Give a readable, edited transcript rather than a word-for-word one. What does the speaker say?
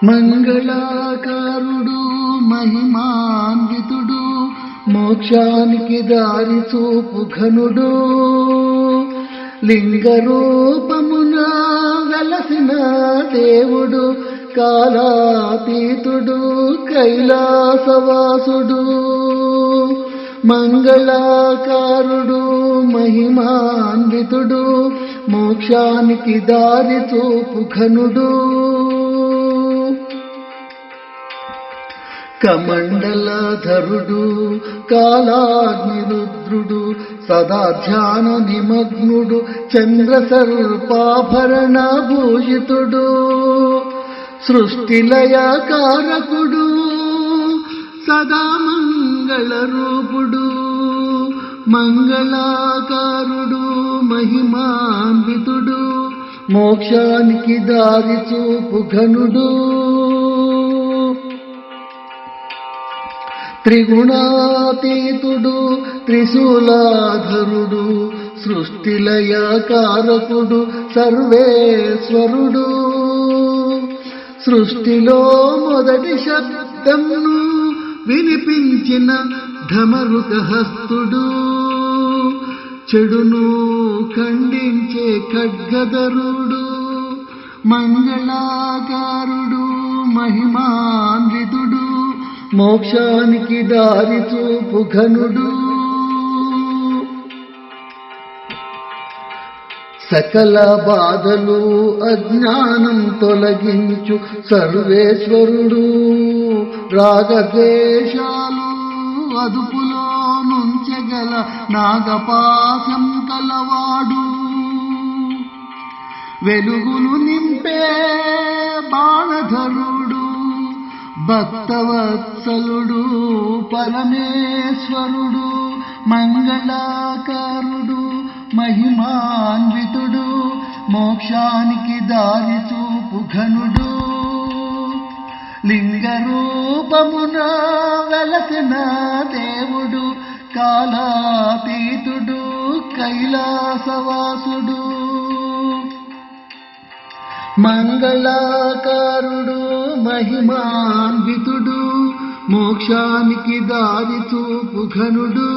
మంగళాకారుడు మహిమాన్వితుడు మోక్షానికి దారి చూపు ఘనుడు లింగరూపమున వెలసిన దేవుడు కాలాతీతుడు కైలాసవాసుడు మంగళాకారుడు మహిమాన్వితుడు మోక్షానికి దారి చూపు ఘనుడు కమండలధరుడు కాలాగ్నిరుద్రుడు సదా ధ్యాన నిమగ్నుడు చంద్రసర్పాభరణ భూషితుడు సృష్టిలయకారకుడు సదా మంగళ రూపుడు మంగళాకారుడు మహిమాన్వితుడు మోక్షానికి దారి చూపు ఘనుడు త్రిగుణాతీతుడు త్రిశూలాధరుడు సృష్టిలయకారకుడు సర్వేశ్వరుడు సృష్టిలో మొదటి శబ్దంను వినిపించిన ఢమరుకహస్తుడు చెడును ఖండించే ఖడ్గధరుడు మంగళాకారుడు మహిమాన్వితుడు మోక్షానికి దారి చూపు ఘనుడు సకల బాధలు అజ్ఞానం తొలగించు సర్వేశ్వరుడు రాగద్వేషాలు అదుపులో నుంచగల నాగపాశం కలవాడు వెలుగులు నింపే బాణధరుడు భక్తవత్సలుడు పరమేశ్వరుడు మంగళాకారుడు మహిమాన్వితుడు మోక్షానికి దారి చూపు ఘనుడు లింగరూపమున వెలసిన దేవుడు కాలాతీతుడు కైలాసవాసుడు మంగళాకారుడు మహిమాన్వితుడు మోక్షానికి దారి చూపు ఘనుడు